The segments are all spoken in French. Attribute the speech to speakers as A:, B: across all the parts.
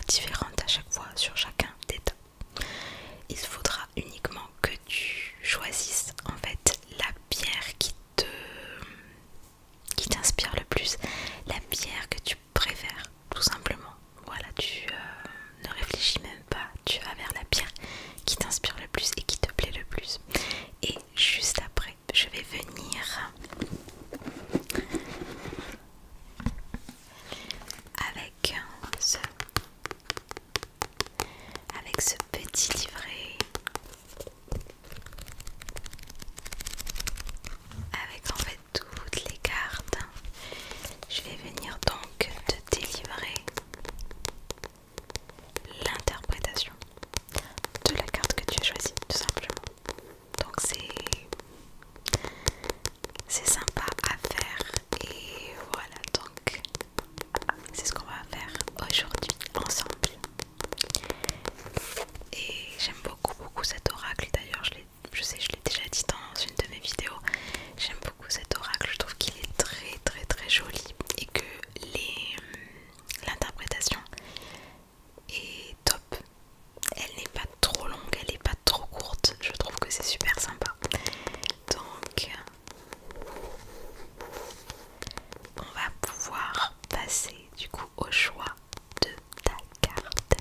A: différente à chaque fois sur chacun des tas. Il faudra uniquement que tu choisisses en fait la bière qui t'inspire le plus, la bière que tu préfères tout simplement. Voilà, tu ne réfléchis même pas, tu vas vers la bière qui t'inspire le plus et qui te plaît le plus. Et juste après, je vais venir avec ce petit livret, avec en fait toutes les cartes. Je vais venir donc te délivrer l'interprétation de la carte que tu as choisie, tout simplement. Donc c'est sympa à faire et voilà, donc c'est ce qu'on va faire aujourd'hui ensemble. Et j'aime beaucoup cet oracle. D'ailleurs je sais, je l'ai déjà dit dans une de mes vidéos, j'aime beaucoup cet oracle. Je trouve qu'il est très joli et que l'interprétation est top. Elle n'est pas trop longue, elle n'est pas trop courte. Je trouve que c'est super sympa. Donc on va pouvoir passer du coup au choix de ta carte.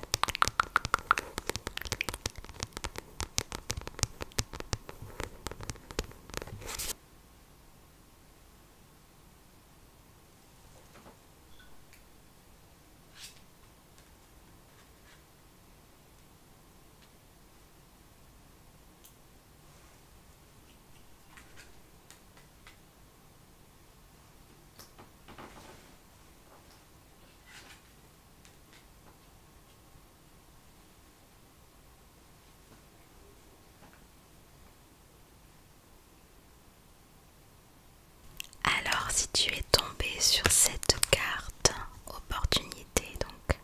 A: Alors si tu es tombé sur cette carte opportunité, donc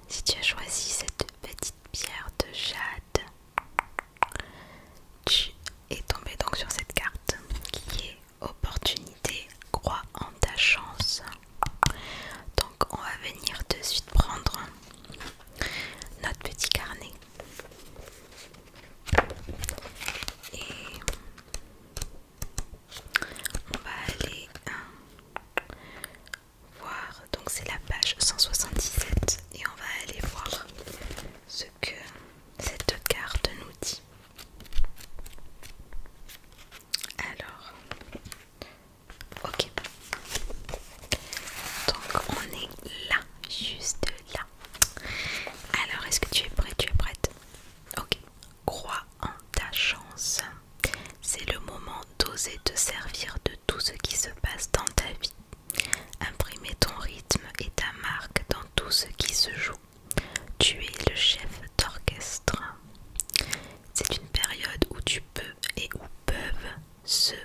A: si tu as choisi cette petite pierre de jade, tu es tombé donc sur cette carte qui est opportunité, crois en ta chance. Donc on va venir de suite prendre notre petit carnet et on va aller voir, donc c'est la page 177 et on va aller voir ce que cette carte nous dit. Alors, ok, donc on est là, juste là. Alors est-ce que tu es prêt? Tu es prête? Ok, crois en ta chance. C'est le moment d'oser te servir de tout ce qui se passe dans ta vie. Imprimer ton rythme et ta marque dans tout ce qui se joue. Tu es le chef d'orchestre. C'est une période où tu peux et où peuvent se,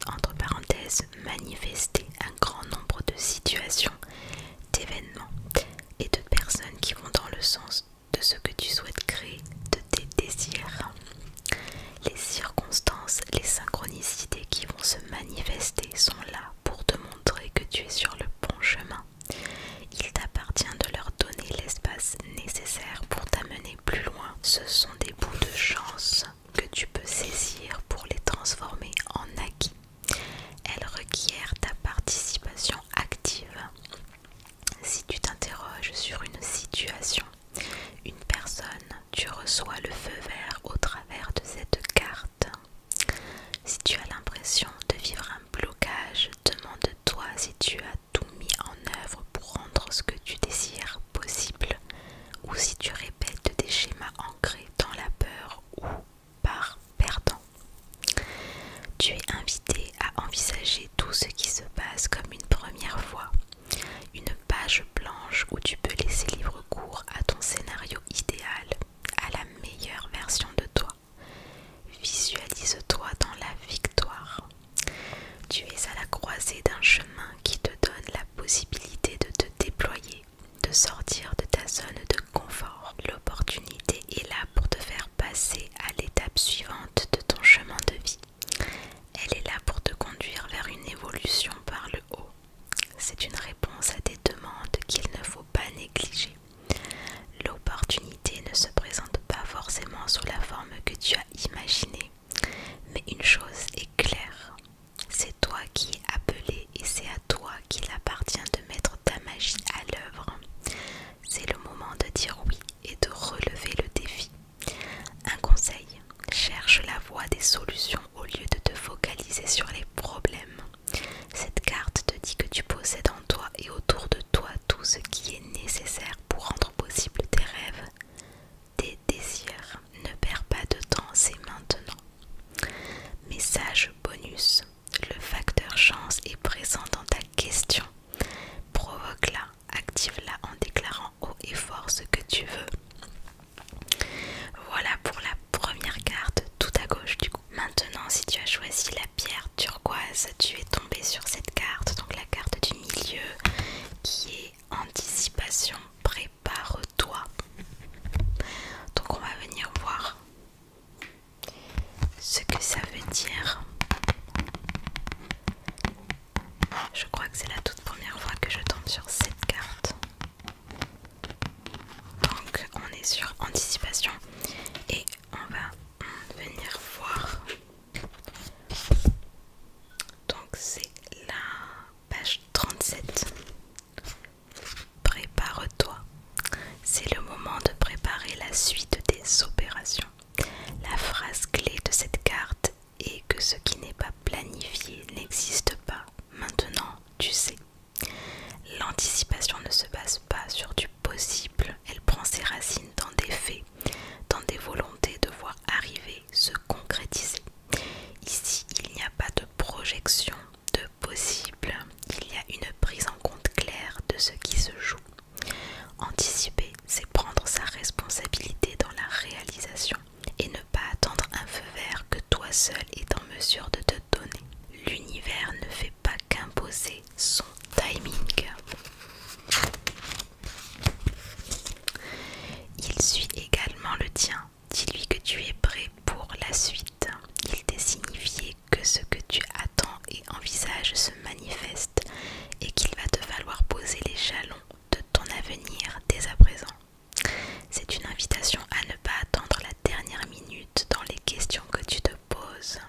A: entre parenthèses, manifester un grand nombre de situations, d'événements et de personnes qui vont dans le sens de ce que tu souhaites créer, de tes désirs. Les circonstances, les synchronicités qui vont se manifester sont là pour te montrer que tu es sur le bon chemin. Il t'appartient de leur donner l'espace nécessaire pour t'amener plus loin. Ce sont des bouts de chance que tu peux saisir pour les transformer en acquis. Elles requièrent ta participation active. Si tu t'interroges sur une situation, une personne, tu reçois le feu vert au travers de cette carte. Si tu as l'impression de vivre un blocage, demande-toi si tu as tout mis en œuvre pour rendre ce que tu désires possible, ou si tu répètes des schémas ancrés dans la peur ou par perdant. Tu es invité à envisager tout ce qui se passe comme une première fois, une page blanche où tu peux laisser libre cours à ton scénario idéal, à la meilleure version de toi. Visualise-toi dans la victoire. Tu es à la croisée d'un chemin qui te donne la possibilité de te déployer, de sortir de ta zone de confort. est sur anticipation et on va venir voir. Donc c'est la page 37. Prépare-toi. C'est le moment de préparer la suite des opérations. La phrase clé de cette carte est que ce qui n'est pas planifié n'existe pas. Maintenant, tu sais. L'anticipation ne se base pas sur du possible, elle prend ses racines dans des faits, dans des volontés de voir arriver, se concrétiser. Ici, il n'y a pas de projection de possible, il y a une prise en compte claire de ce qui se joue. Anticiper, c'est prendre sa responsabilité dans la réalisation et ne pas attendre un feu vert que toi seul est en mesure de te donner. L'univers ne fait pas qu'imposer son timing. Il suit également le tien. Dis-lui que tu es prêt pour la suite. Il t'est signifié que ce que tu attends et envisages se manifeste et qu'il va te falloir poser les jalons de ton avenir dès à présent. C'est une invitation à ne pas attendre la dernière minute dans les questions que tu te poses.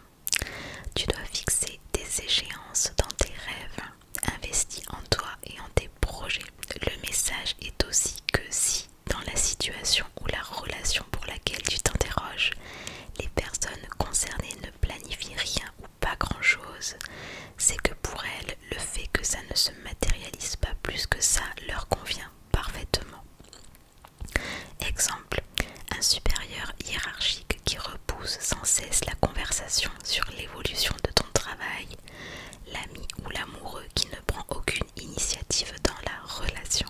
A: Tu dois fixer des échéances dans tes rêves. Investis en toi et en tes projets. Le message est aussi que si, dans la situation ou la relation pour laquelle tu t'interroges, les personnes concernées ne planifient rien ou pas grand-chose, c'est que pour elles, le fait que ça ne se matérialise pas plus que ça leur convient parfaitement. Exemple, un supérieur hiérarchique qui repousse sans cesse la conversation sur l'évolution de ton travail, l'ami ou l'amoureux qui ne prend aucune initiative dans la relation.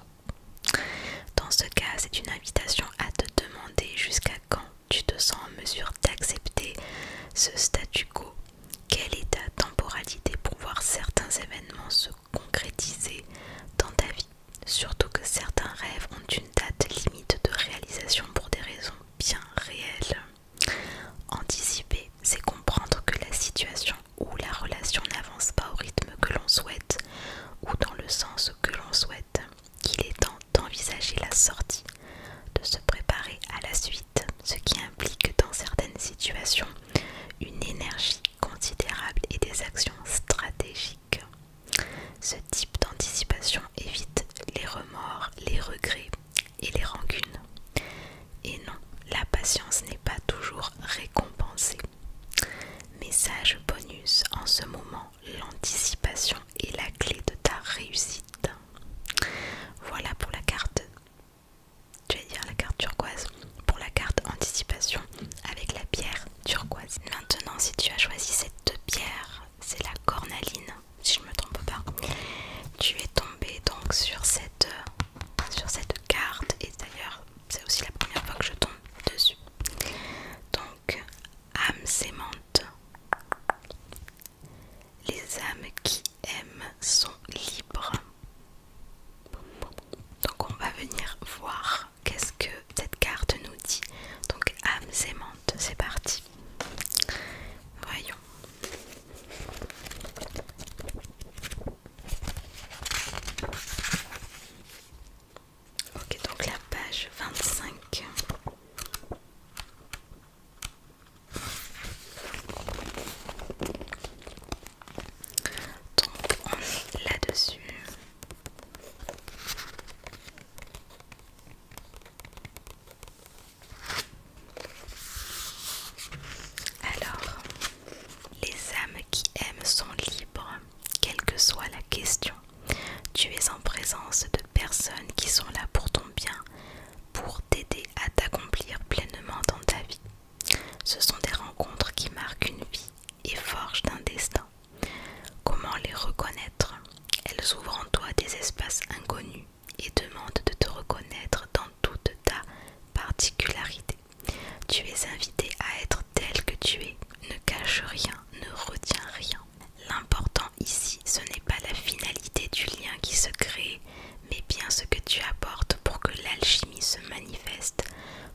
A: Dans ce cas, c'est une invitation à te demander jusqu'à quand tu te sens en mesure d'accepter ce statu quo. Quelle est ta temporalité pour voir certains événements se concrétiser dans ta vie? Surtout que certains rêves ont une date limite de réalisation pour des raisons bien réelles. Anticiper, c'est comprendre que la situation ou la relation n'avance pas au rythme que l'on souhaite ou dans le sens que l'on souhaite, qu'il est temps d'envisager la sortie, de se préparer à la suite, ce qui implique dans certaines situations une énergie considérable et des actions stratégiques. Ce type d'anticipation évite les remords, les regrets et les rancunes. Et non, la patience n'est pas toujours récompensée. Message bonus, en ce moment, l'anticipation est la clé de ta réussite. Voilà pour la carte, je vais dire la carte turquoise, pour la carte anticipation avec la pierre turquoise. Maintenant, si tu as choisi cette pierre, c'est la cornaline, si je ne me trompe pas. Tu es tombé donc sur cette carte et d'ailleurs c'est aussi la première fois que je tombe dessus. Donc âme sémante. Les âmes qui aiment sont libres. Donc on va venir voir qu'est-ce que cette carte nous dit. Donc âme sémante, c'est parti. Voyons. Ok, donc la page 25. Donc on est là-dessus. Alors, les âmes qui aiment sont libres, quelle que soit la question. Tu es en présence de personnes qui sont là pour ton bien, pour t'aider à t'accomplir pleinement dans ta vie. Ce sont des rencontres qui marquent une vie et forgent un destin. Comment les reconnaître? Elles ouvrent en toi des espaces inconnus et demandent de te reconnaître dans toute ta particularité. Tu es invité à être tel que tu es. Ne cache rien, ne retiens rien. L'important ici, ce n'est pas la finalité du lien qui se crée, mais bien ce que tu apportes pour que l'alchimie se manifeste,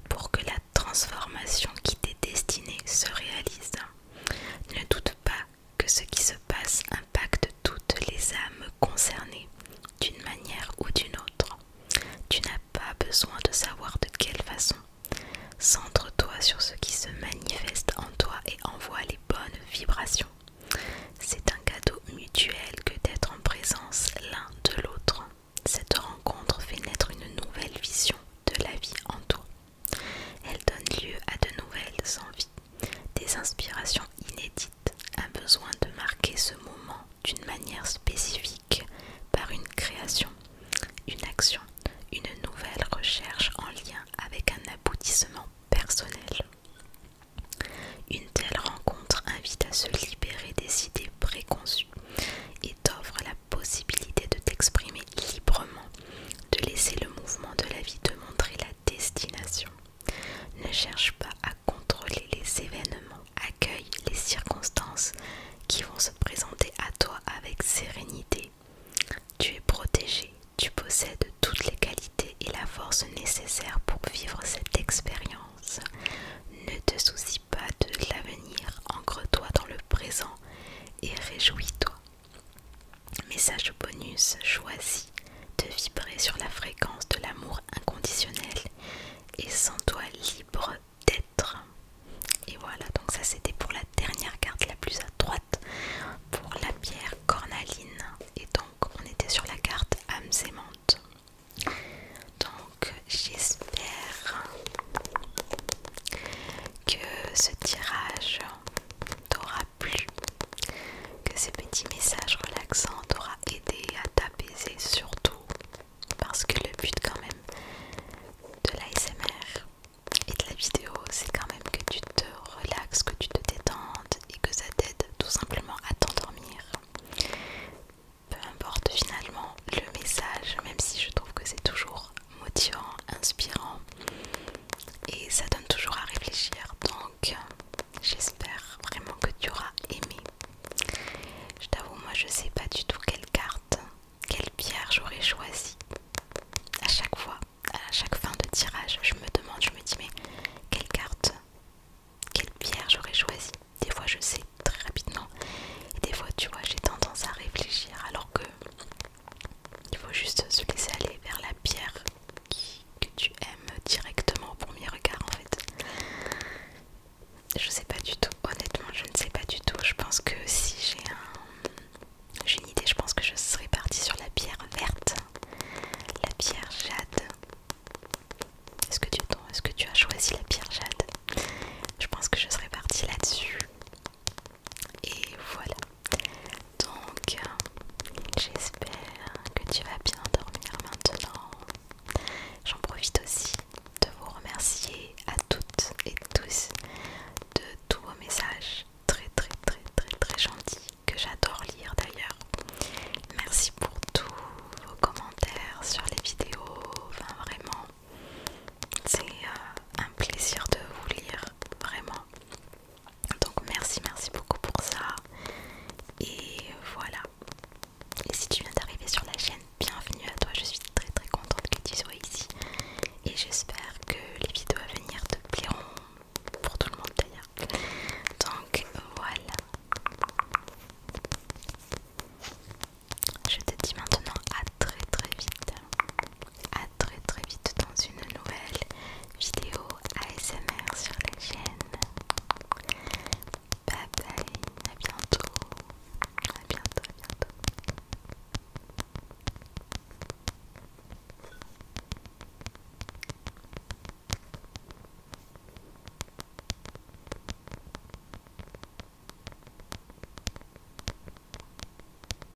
A: pour que la transformation qui t'est destinée Centre-toi sur ce qui se manifeste en toi et envoie les bonnes vibrations. C'est un cadeau mutuel que d'être en présence l'un de l'autre. Cette rencontre fait naître